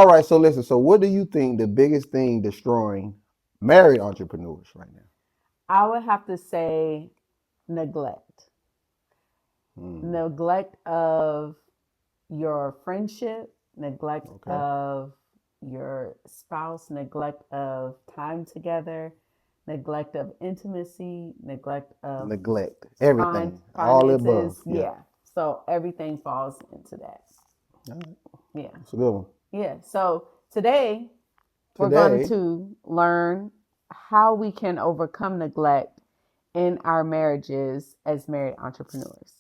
All right, so listen. So, what do you think the biggest thing destroying married entrepreneurs right now? I would have to say neglect. Hmm. Neglect of your friendship, neglect Okay. of your spouse, neglect of time together, neglect of intimacy, neglect of Neglect everything, all the above. finances. Yeah. Yeah. So everything falls into that. All right. Yeah. That's a good one. Yeah. So today we're going Today, to learn how we can overcome neglect in our marriages as married entrepreneurs.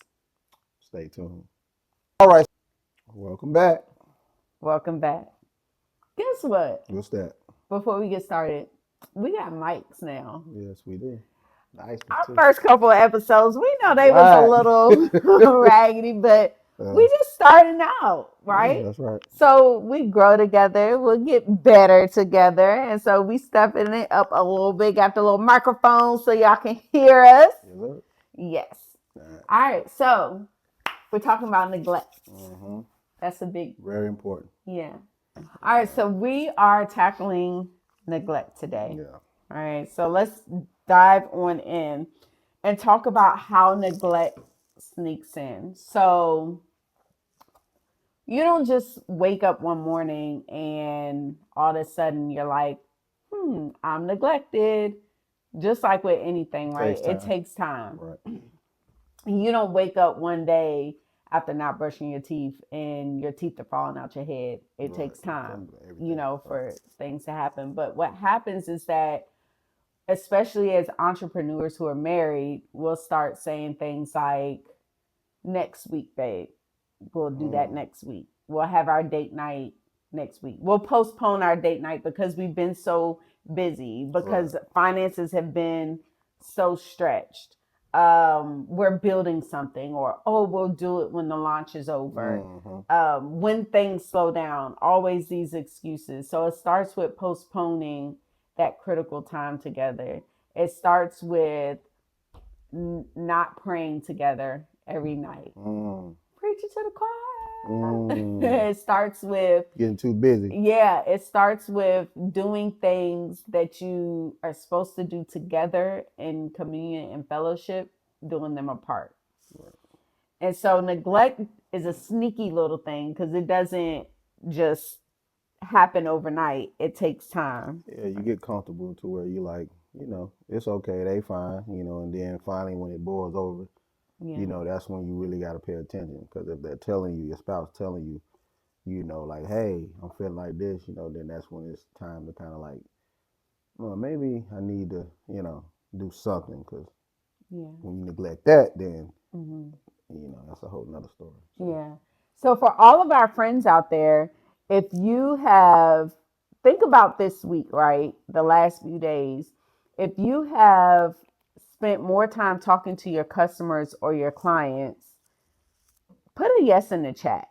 stay tuned. All right. Welcome back. Welcome back. Guess what? What's that? Before we get started, we got mics now. Yes, we do. Nice one Our too. first couple of episodes, we know they was a Right. little raggedy, but uh, we just starting out, yeah, right? that's right. So we grow together, we'll get better together. And so we stepping it up a little bit, got the little microphone so y'all can hear us. Yes, sir. Yes. All right. All right. So we're talking about neglect. Mm-hmm. That's a big, Very important. yeah. All right. So we are tackling neglect today. Yeah. All right. So let's dive on in and talk about how neglect sneaks in. So you don't just wake up one morning and all of a sudden you're like, I'm neglected. Just like with anything, right? Takes It time. takes time. Right. You don't wake up one day after not brushing your teeth and your teeth are falling out your head. It Right. takes time, Everything. Right. for things to happen. But what happens is that, especially as entrepreneurs who are married, we'll start saying things like, next week, babe. We'll do that Mm. next week. We'll have our date night next week. We'll postpone our date night because we've been so busy, Right. because finances have been so stretched. We're building something, or oh, we'll do it when the launch is over. Mm-hmm. When things slow down, always these excuses. So it starts with postponing that critical time together. It starts with not praying together every night. Mm. Preach it to the choir. Mm. It starts with, Getting too busy. yeah, it starts with doing things that you are supposed to do together in communion and fellowship, doing them apart. Right. And so neglect is a sneaky little thing because it doesn't just happen overnight. It takes time. Yeah, you get comfortable to where you like, it's okay, they fine, and then finally when it boils over, Yeah. that's when you really got to pay attention because if they're telling you, your spouse telling you, like, hey, I'm feeling like this, then that's when it's time to kind of like, well, maybe I need to, do something because Yeah. when you neglect that, then, Hmm. that's a whole nother story. So, Yeah. So for all of our friends out there, if you have, think about this week, right? The last few days. If you have spent more time talking to your customers or your clients, put a yes in the chat.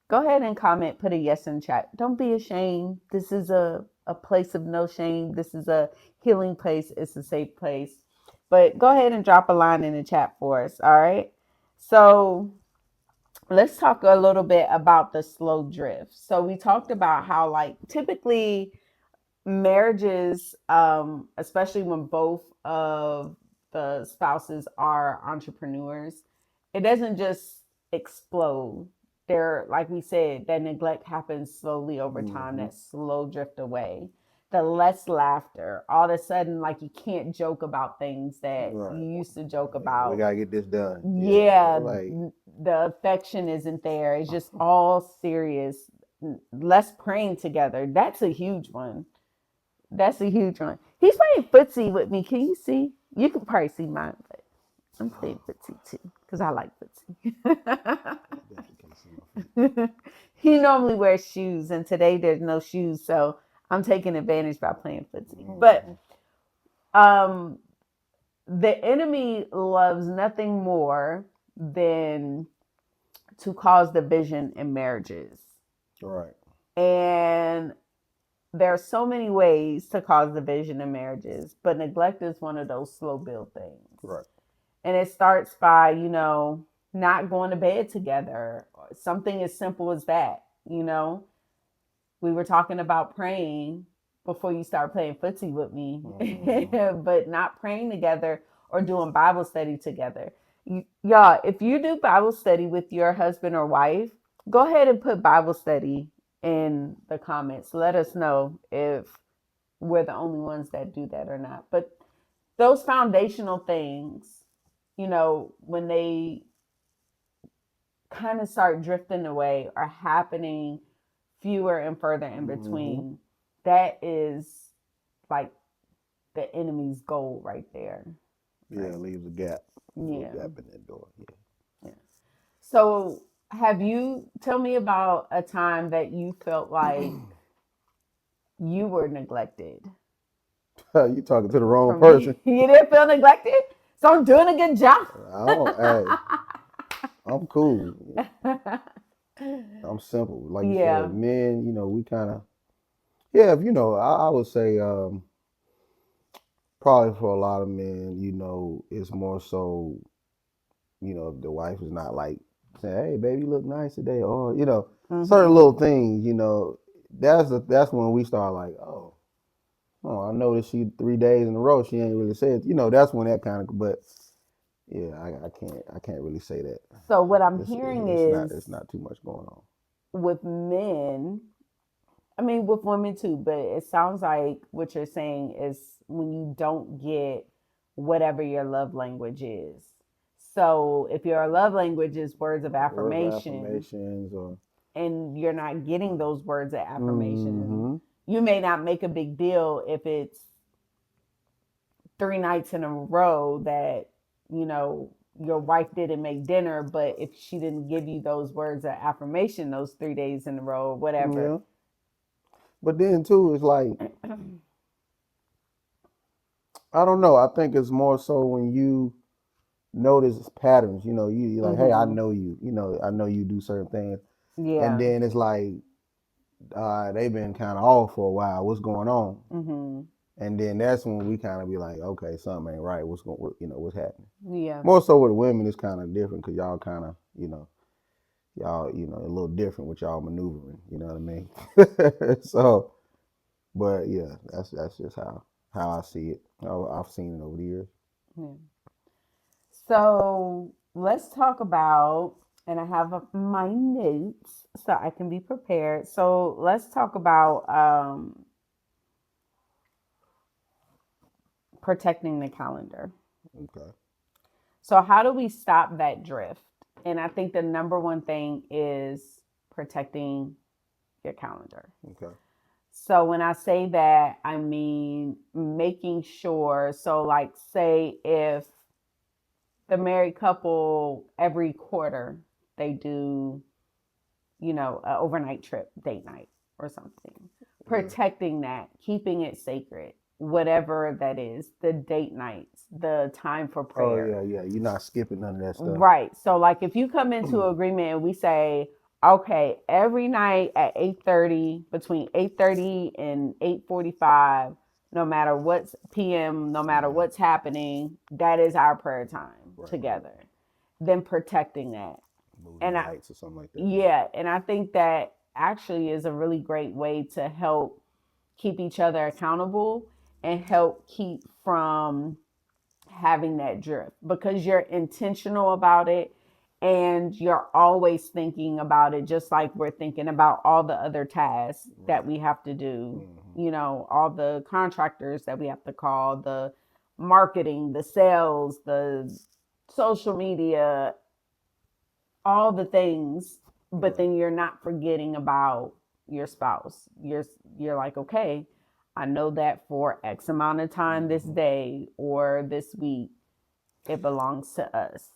Go ahead and comment, put a yes in the chat. Don't be ashamed. This is a place of no shame. This is a healing place. It's a safe place. But go ahead and drop a line in the chat for us. All right. So let's talk a little bit about the slow drift. So we talked about how, like, typically marriages, especially when both of the spouses are entrepreneurs, it doesn't just explode. There, like we said, that neglect happens slowly over time, hmm that slow drift away. The less laughter. All of a sudden, like, you can't joke about things that you right. used to joke We about. got to get this done. Yeah. Yeah, Like, the affection isn't there. It's just all serious. Less praying together. That's a huge one. That's a huge one. He's playing footsie with me. Can you see? You can probably see mine, but I'm playing footsie too because I like footsie. I definitely can't see my feet. He normally wears shoes, and today there's no shoes, so I'm taking advantage by playing footsie. But Hmm um, the enemy loves nothing more than to cause division in marriages. Right. And there are so many ways to cause division in marriages, but neglect is one of those slow build things. Right. And it starts by, not going to bed together. Something as simple as that, you know. We were talking about praying before you start playing footsie with me, Mm-hmm. but not praying together or doing Bible study together. Y'all, if you do Bible study with your husband or wife, go ahead and put Bible study in the comments. Let us know if we're the only ones that do that or not. But those foundational things, when they kind of start drifting away or happening fewer and further in Mm-hmm. between, that is like the enemy's goal right there. Yeah, Right. leaves a gap, a little Yeah. gap in that door. Yeah. So have you tell me about a time that you felt like you were neglected You talking to the wrong from me? person. You didn't feel neglected? So I'm doing a good job. I don't. Hey, I'm cool. I'm simple. Like you said, Yeah. men. We kind of. Yeah, I would say probably for a lot of men, it's more so, if the wife is not like saying, "Hey, baby, you look nice today," or certain Mhm. little things, that's when we start like, oh, I noticed she 3 days in a row she ain't really said, that's when that kind of, but yeah, I can't really say that. So what I'm It's hearing it's not is it's not too much going on. with men, I mean with women too, but it sounds like what you're saying is when you don't get whatever your love language is. So if your love language is words of Words of affirmation affirmations or and you're not getting those words of affirmation, mm-hmm. you may not make a big deal if it's 3 nights in a row that, you know, your wife didn't make dinner, but if she didn't give you those words of affirmation those 3 days in a row or whatever. Yeah. But then too, it's like I don't know. I think it's more so when you notice patterns. You're like, hey, I Mm-hmm. know you. I know you do certain things, and Yeah. then it's like they've been kind of off for a while. What's going on? Mm-hmm. And then that's when we kind of be like, okay, something ain't right. What's happening? Yeah. More so with the women, it's kind of different because y'all kind of, y'all, a little different with y'all maneuvering. You know what I mean? So, but yeah, that's just how I see it. I've seen it over the years. Yeah. So let's talk about, and I have my notes so I can be prepared. So let's talk about protecting the calendar. Okay. So, how do we stop that drift? And I think the number one thing is protecting your calendar. Okay. So, when I say that, I mean making sure. So, like, say if the married couple every quarter they do, an overnight trip, date night or something, Yeah. protecting that, keeping it sacred, whatever that is, the date nights, the time for Oh prayer. yeah, yeah. You're not skipping none of that stuff. Right. So like if you come into agreement and we say, okay, every night at 8:30, between 8:30 and 8:45, no matter what's PM, no matter Yeah. what's happening, that is our prayer time Right. Right. together. Then protecting that. Moving the And lights or something like that. Yeah. yeah, and I think that actually is a really great way to help keep each other accountable and help keep from having that drift because you're intentional about it and you're always thinking about it, just like we're thinking about all the other tasks that Right. we have to do, Mm-hmm. all the contractors that we have to call, the marketing, the sales, the social media, all the things, but Right. then you're not forgetting about your spouse. You're like, okay, I know that for X amount of time this Mm-hmm. day or this week, it belongs to us.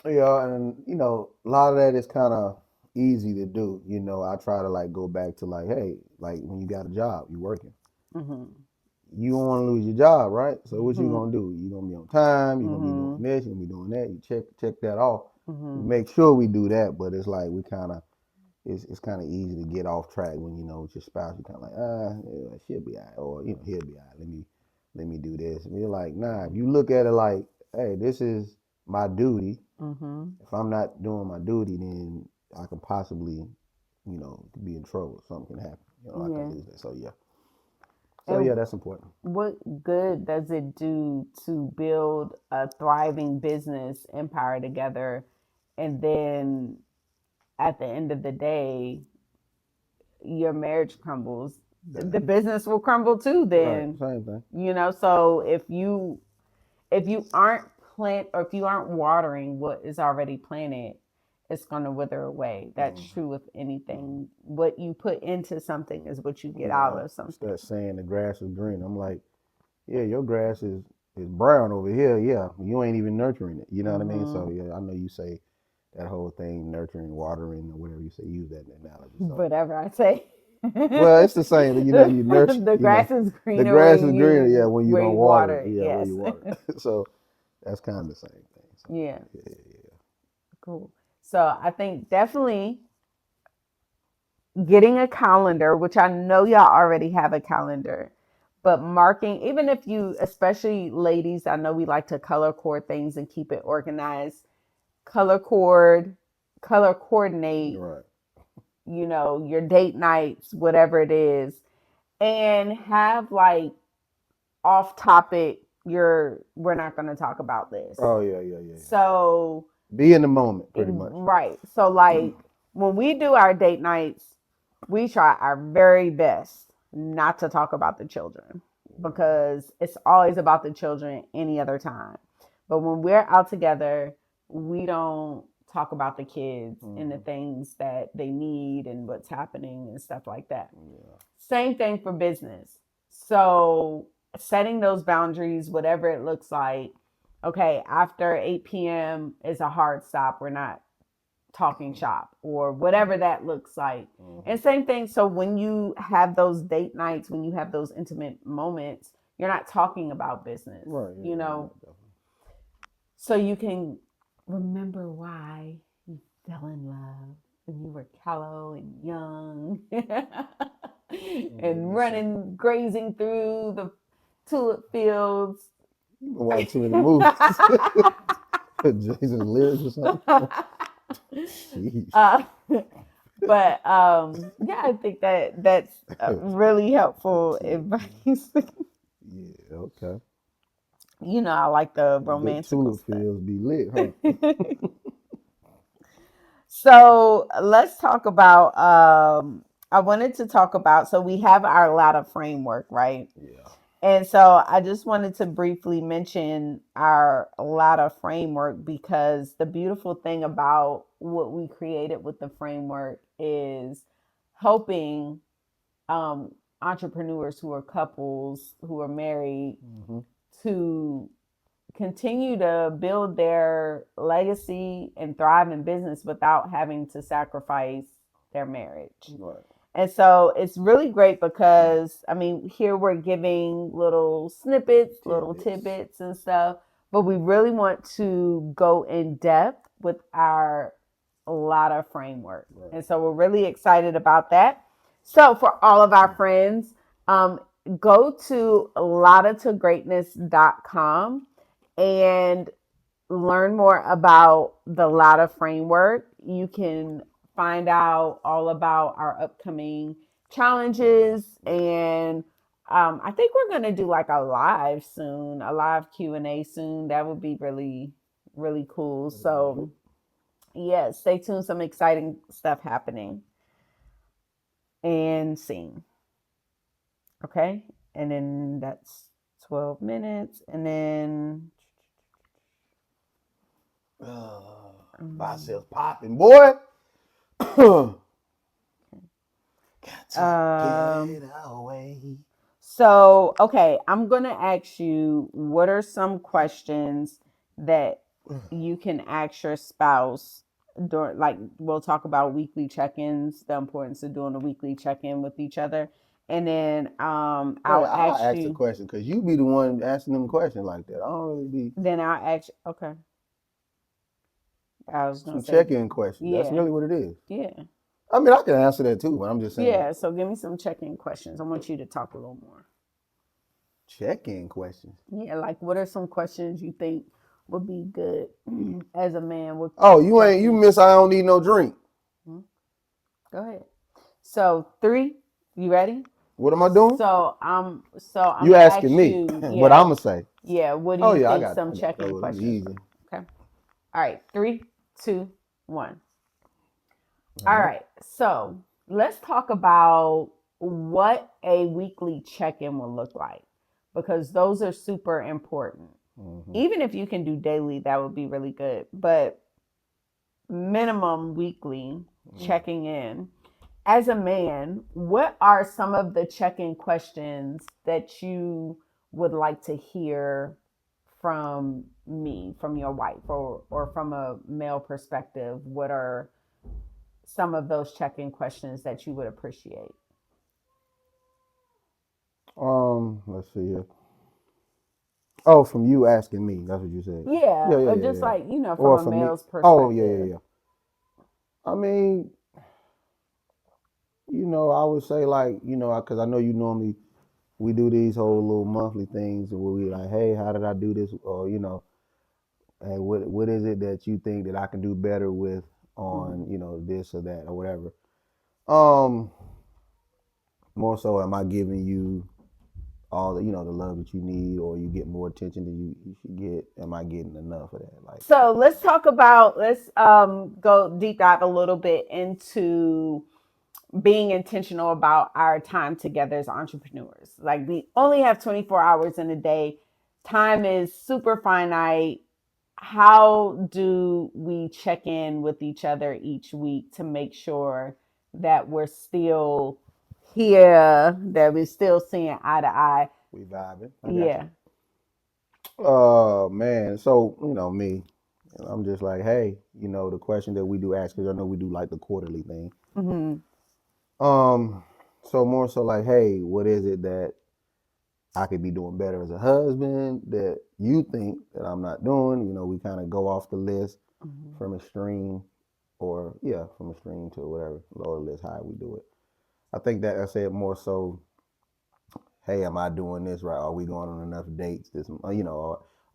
Yeah, and a lot of that is kind of easy to do. I try to like go back to like, hey, like when you got a job, you working. Mm-hmm. You don't want to lose your job, right? So what you Mm-hmm. gonna do? You gonna be on time. You gonna be doing Mm-hmm. this. You gonna be doing that. You check that off. We Mm-hmm. make sure we do that, but it's like we kind of it's kind of easy to get off track when with your spouse. You kind of like yeah, she'll be alright, or he'll be alright. Let me do this. And you're like, nah. If you look at it like, hey, this is my duty. Mm-hmm. If I'm not doing my duty, then I could possibly, be in trouble. Something can happen. I can Yeah. lose that. So yeah. So yeah, And that's important. what good does it do to build a thriving business empire together, and then at the end of the day, your marriage crumbles? Yeah. The business will crumble too. Right. Then, Same thing. so if you aren't plant or if you aren't watering what is already planted, it's going to wither away. That's Mm-hmm. true with anything. What you put into something is what you get out Yeah. of It's something. that saying the grass is green. I'm like, yeah, your grass is brown over here. Yeah, you ain't even nurturing it. You know what I mean? Hmm. So yeah, I know you say that whole thing, nurturing, watering, or whatever you say. Use that analogy. So Whatever I say. well, it's the same. But you nurture. The grass is The greener grass is when greener. Yeah, you when you where don't you water water it. it. Yeah, where Yes. you water it. So that's kind of the same thing. So Yeah. yeah, yeah, Cool. So I think definitely getting a calendar, which I know y'all already have a calendar, but marking, even if you, especially ladies, I know we like to color cord things and keep it organized. Color cord, color yeah. coordinate, Right. your date nights, whatever it is, and have like off topic, we're not going to talk about this. Oh yeah, yeah, yeah, yeah. So, Be in the moment, pretty much. right. So, like, when we do our date nights, we try our very best not to talk about the children because it's always about the children any other time. But when we're out together, we don't talk about the kids and the Mm-hmm. things that they need and what's happening and stuff like that. Yeah. Same thing for business. So, setting those boundaries, whatever it looks like, okay, after 8 p.m. is a hard stop. We're not talking shop or whatever that looks like. Mm-hmm. And same thing. So when you have those date nights, when you have those intimate moments, you're not talking about business, Right. Yeah, yeah, yeah, definitely. so you can remember why you fell in love when you were callow and young and Listen, running, grazing through the tulip fields. you've been watching too many movies. Jason's lyrics or something. Sheesh. uh, but yeah, I think that's really helpful advice. Yeah, okay. I like the Good romantical tulip stuff. fields be lit, huh? So let's talk about. I wanted to talk about. So we have our ladder framework, right? Yeah. And so I just wanted to briefly mention our ladder framework because the beautiful thing about what we created with the framework is helping um, entrepreneurs who are couples who are married Mm-hmm. to continue to build their legacy and thrive in business without having to sacrifice their marriage. Right. And so it's really great because, I mean, here we're giving little snippets, little Tidbits. tidbits and stuff, but we really want to go in depth with our Lotta framework. Right. And so we're really excited about that. So for all of our friends, um, go to lottatogreatness.com and learn more about the Lotta framework. You can find out all about our upcoming challenges, and I think we're going to do like a live soon, a live Q&A soon. That would be really, really cool. That'd be So dope. yeah, stay tuned. Some exciting stuff happening and seeing. Okay. And then that's 12 minutes. And then um, Biceps popping, boy. Got to um get away. so okay, I'm gonna ask you what are some questions that you can ask your spouse during, like, we'll talk about weekly check-ins, the importance of doing a weekly check-in with each other. And then Hey, I'll I'll ask ask the you question because you be the one asking them questions like that. I don't really be then I'll ask okay. I was gonna some say check-in questions. That's yeah, really what it is. yeah. I mean, I can answer that too, but I'm just saying Yeah, so give me some check-in questions. I want you to talk a little more. check-in questions. Yeah, like what are some questions you think would be good as a man? What Oh, you questions? miss I don't need no drink. Hmm? Go ahead. So 3, You ready? What am I doing? So I'm You gonna asking ask me you, what I'm gonna say? what do Oh you yeah, think some I got check-in those. It'll be questions easy. were? Okay. All right. 3, 2, 1. All All right. right. So let's talk about what a weekly check-in will look like because those are super important. Mm-hmm. Even if you can do daily, that would be really good. But minimum weekly Mm. checking in. As a man, what are some of the check-in questions that you would like to hear from me, from your wife, or from a male perspective? What are some of those check-in questions that you would appreciate? Let's see here. Oh, from you asking me. That's what you said. Yeah, Yeah, yeah, or yeah, just yeah. like, from Or a from me. male's Oh, yeah, yeah, perspective. yeah. I mean, I would say like, because I know you normally we do these whole little monthly things where we like, hey, how did I do this? Or hey, what is it that you think that I can do better with Hmm. on this or that or whatever. Um, More so, am I giving you all the love that you need, or you get more attention than you should get? Am I getting enough of that? Like, So let's go deep dive a little bit into being intentional about our time together as entrepreneurs. Like we only have 24 hours in a day. Time is super finite. How do we check in with each other each week to make sure that we're still here, that we're still seeing eye to eye? we vibing. I got you. Yeah. Man. So me. I'm just like, hey, the question that we do ask, because I know we do like the quarterly thing. Hmm. Um, so more so like, hey, what is it that I could be doing better as a husband that you think that I'm not doing? We kind of go off the list Hmm. from extreme, or yeah, from extreme to whatever lower list, how we do it. I think that I said more so, hey, am I doing this right? Are we going on enough dates?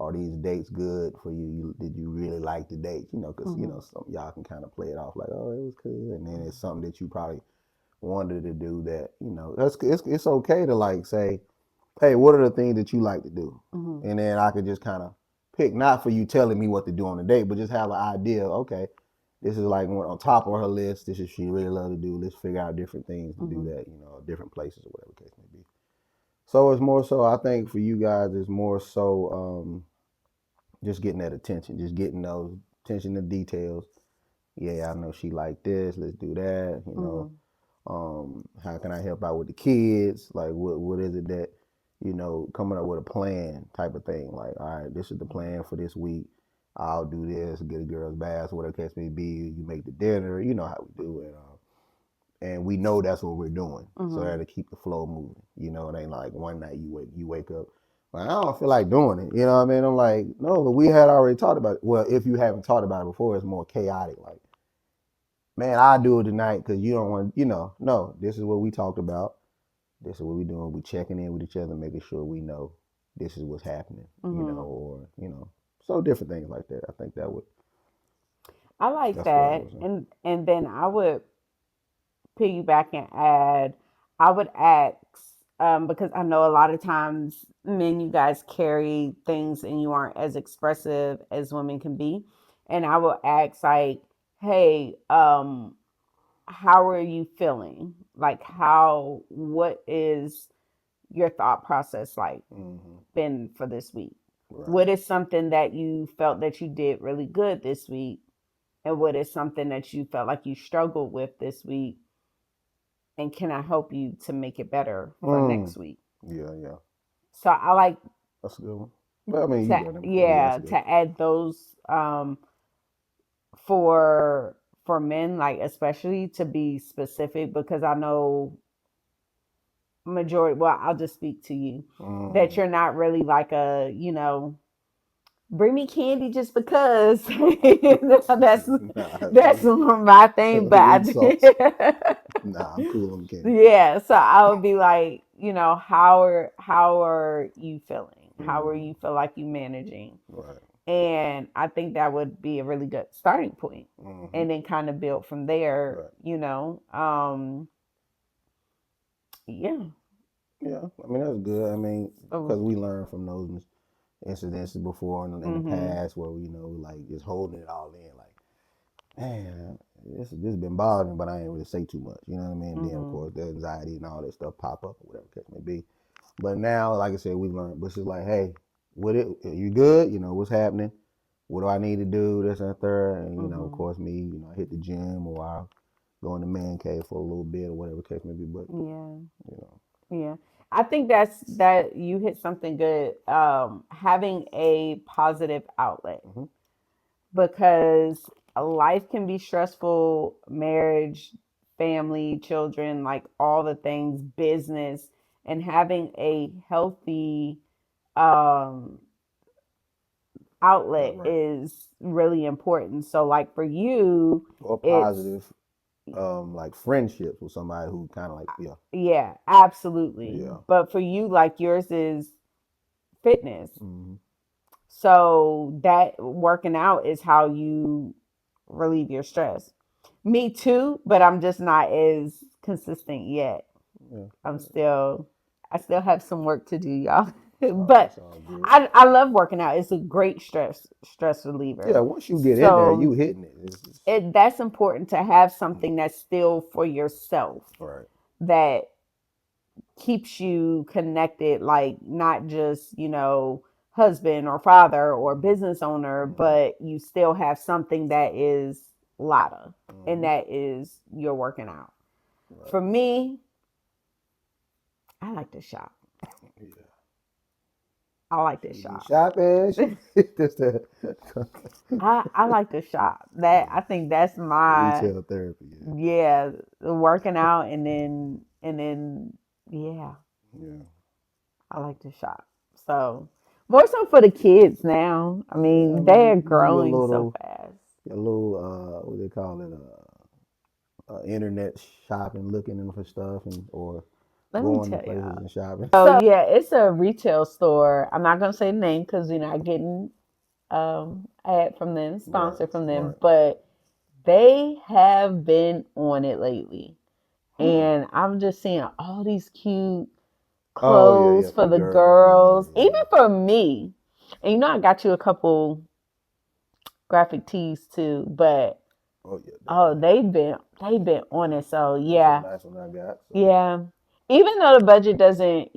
Are these dates good for you? Did you really like the dates? Because Hmm. some y'all can kind of play it off like, oh, it was good, and then it's something that you probably wanted to do that it's okay to like say, hey, what are the things that you like to do? Hmm. And then I could just kind of pick, not for you telling me what to do on the date, but just have an idea. Okay, this is like one on top of her list. This is she really love to do. Let's figure out different things to do Hmm. that. Different places or whatever the case may be. So it's more so. I think for you guys, it's more so just getting that attention, just getting those attention to details. Yeah, I know she like this. Let's do that. Hmm. How can I help out with the kids? Like, what is it that, coming up with a plan type of thing. Like, all right, this is the plan for this week. I'll do this, get a girl's bath, whatever the case may be. You make the dinner, you know how we do it. And we know that's what we're doing. So Hmm. that'll keep the flow moving. It ain't like one night you wake up, like, I don't feel like doing it. You know what I mean? I'm like, no, but we had already talked about it. Well, if you haven't talked about it before, it's more chaotic. Like, man, I do it tonight because you don't want, no, this is what we talked about. This is what we doing. We checking in with each other, making sure we know this is what's happening, Hmm. or, so different things like that. I think I like that's what I that. was saying. And then I would piggyback and add, I would ask, because I know a lot of times men, you guys carry things and you aren't as expressive as women can be. And I will ask like, hey, how are you feeling? Like what is your thought process like Hmm. been for this week? Right. What is something that you felt that you did really good this week? And what is something that you felt like you struggled with this week? And can I help you to make it better for Mm. next week? Yeah, yeah. So I like That's a good one. But I mean, you to done it before. Yeah, that's yeah good. to add those for men, like especially to be specific, because I know majority, well, I'll just speak to you, that Mm. you're not really like a, bring me candy just because. that's Nah, that's my thing, but Read sauce. I, Nah, I'm cool on the candy. yeah, so I would be like, how are you feeling? How are Mm. you feel like you managing? Right. And I think that would be a really good starting point, Hmm. and then kind of build from there. Right. Yeah. Yeah, I mean that's good. I mean, So, because we learned from those incidences before in the mm-hmm. past where we, like just holding it all in, like, man, this been bothering me, but I ain't really say too much. You know what I mean? And then of Mm-hmm. course the anxiety and all that stuff pop up or whatever the case may be. But now, like I said, we learned. But it's just like, hey, are you good? What's happening? What do I need to do? This and the third. And of Mm-hmm. course, me, I hit the gym or I'll go in the man cave for a little bit or whatever the case may be. But Yeah. you know, Yeah. I think that you hit something good. Having a positive outlet, hmm because life can be stressful, marriage, family, children, like all the things, business, and having a healthy um outlet right. is really important. So like for you, Or it's positive, like friendships with somebody who kind of like, yeah, yeah, absolutely. yeah, But for you, like yours is fitness. hmm So that working out is how you relieve your stress. Me too, but I'm just not as consistent yet. yeah. I'm still I still have some work to do, y'all. Oh, But it's all good. I love working out. It's a great stress Yeah, reliever. once you get in there, So you hitting it. It's that's important to have something that's still for yourself, right. that keeps you connected, like not just, husband or father or business owner, hmm but you still have something that is Lada, and hmm that is you're working out. Right. For me, I like to shop. Yeah. I like to She be shop. shopping. She just that I like to shop. That I think that's my, retail therapy. Yeah. yeah, working out, and then yeah, Yeah. I like to shop. So more so for the kids now. I Yeah. I mean, mean, they're you do growing so fast. your little, what they call it, internet shopping, looking in for stuff, and or Let me going to tell places y'all. and shopping. So yeah, it's a retail store. I'm not gonna say the name because you're not getting ad from them, Right. sponsor from them, Right. but they have been on it lately. Hmm. And I'm just seeing all these cute Oh yeah, yeah, clothes for for the the girls. Yeah, girls, yeah, even yeah. for me. And I got you a couple graphic tees too, but Oh yeah, oh, definitely. they've been on Yeah. it. So There's some yeah, nice one I got. So yeah. Even though the budget doesn't,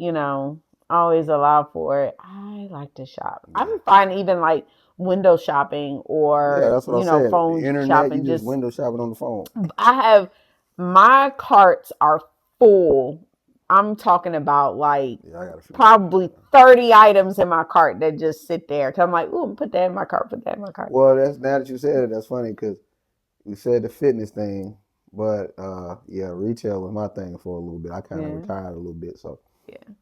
always allow for it, I like to shop. yeah, I'm fine even like window shopping yeah. or, That's what I said. The phone internet, you shopping. just Just window shopping on the phone. I have my carts are full. I'm talking about like Yeah, I got a few things. probably 30 items in my cart that just sit there. So I'm like, ooh, put that in my cart, put that in my cart. Well, that's now that you said it, that's funny because we said the fitness thing, but yeah, retail was my thing for a little bit. I kind of Yeah. retired a little bit, so Yeah.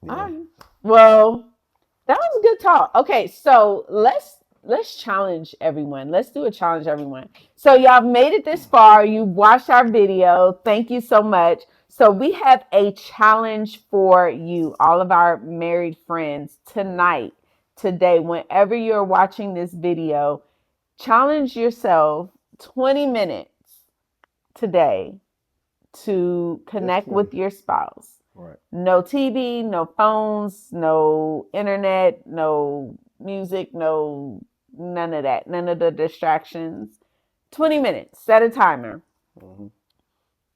All yeah, right. Well, that was a good talk. Okay, so let's challenge everyone. Let's do a challenge, everyone. So y'all made it this far. You watched our video. Thank you so much. So we have a challenge for you, all of our married friends, tonight, today, whenever you're watching this video. Challenge yourself 20 minutes today to just connect 20. with your spouse. Right. No TV, no phones, no internet, no music, no none of that, none of the distractions. 20 minutes, set a timer, hmm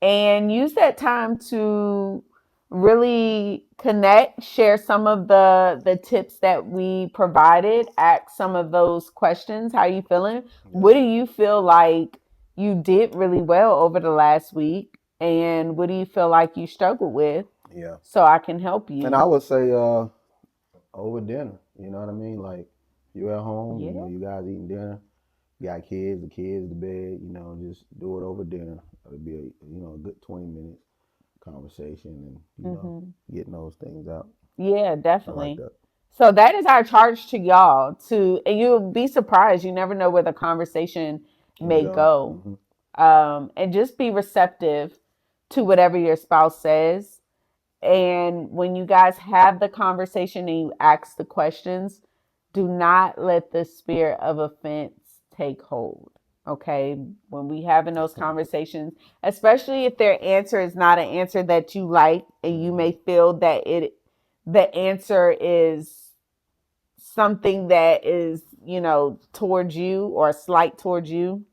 and use that time to really connect, share some of the tips that we provided, ask some of those questions. How are you feeling? Yeah, What do you feel like you did really well over the last week, and what do you feel like you struggled with, yeah. so I can help And I you? would say over dinner. You know what I mean? Like you at home, Yeah. you guys eating dinner. You got kids, the kids, the bed. Just do it over dinner. It'll be a good 20 minutes conversation and Hmm. getting those things out. Yeah, I like definitely. that. So that is our charge to y'all, and you'll be surprised. You never know where the conversation Can may go. go. And just be receptive to whatever your spouse says. And when you guys have the conversation and you ask the questions, do not let the spirit of offense take hold. Okay, when we having those conversations, especially if their answer is not an answer that you like, and you Mm-hmm. may feel that the answer is something that is, towards you or slight towards you,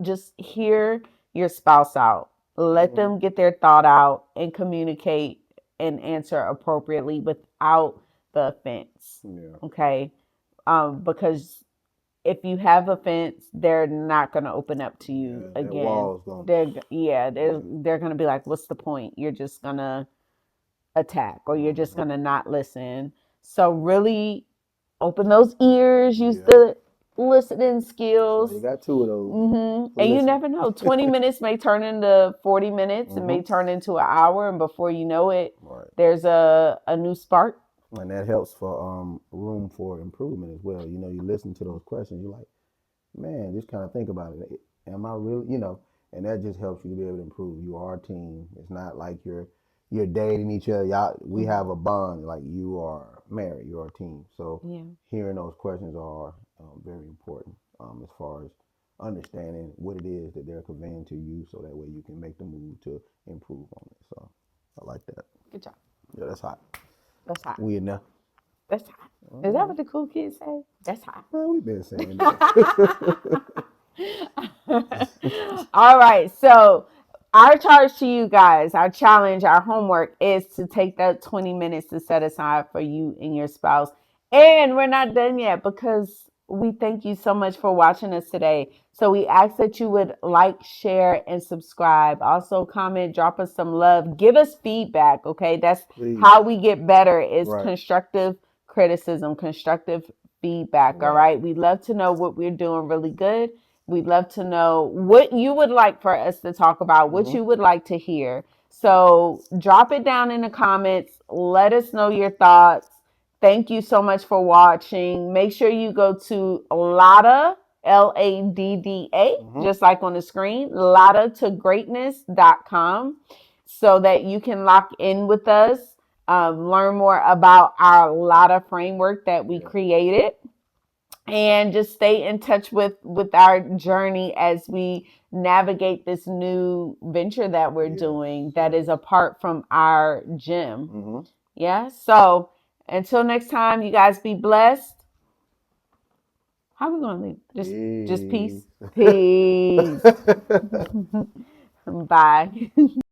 just hear your spouse out. Let Mm-hmm. them get their thought out and communicate and answer appropriately without the offense. Yeah. Okay. Because if you have offense, they're not going to open up to you Yeah. That again. wall's gonna. Yeah. They're going to be like, what's the point? You're just going to attack, or you're just Mm-hmm. going to not listen. So really open those ears, use Yeah. the listening That's why you skills. got two of those for And you listening. never know. 20 minutes may turn into 40 minutes. It Mm-hmm. may turn into an hour. And before you know it, Right. there's a new spark. And that helps for room for improvement as well. You listen to those questions, you're like, man, just kind of think about it. Am I really, and that just helps you to be able to improve. You are a team. It's not like you're dating each other. Y'all, we Mm-hmm. have a bond. Like you are married. You're a team. So Yeah. hearing those questions are very important as far as understanding what it is that they're conveying to you, so that way you can make the move to improve on it. So I like that. Good job. Yeah, that's hot. That's hot. We in there. That's hot. Is that Uh-huh. what the cool kids say? That's hot. Well, we've been saying that. All right. So, our charge to you guys, our challenge, our homework is to take that 20 minutes to set aside for you and your spouse. And we're not done yet, because we thank you so much for watching us today. So, we ask that you would like, share, and subscribe. Also, comment, drop us some love, give us feedback. Okay. That's Please. how we get better, is Right. constructive criticism, constructive feedback. All Right. right. We'd love to know what we're doing really good. We'd love to know what you would like for us to talk about, what Mm-hmm. you would like to hear. So drop it down in the comments. Let us know your thoughts. Thank you so much for watching. Make sure you go to Ladda, Ladda, Mm-hmm. just like on the screen, laddatoGreatness.com, so that you can lock in with us, learn more about our Ladda framework that we Yeah. created, and just stay in touch with our journey as we navigate this new venture that we're Yes. doing, that Yes. is apart from our gym. Mm-hmm. Yeah. So until next time, you guys be blessed. How are we gonna leave? Just peace. Peace. Peace. Bye.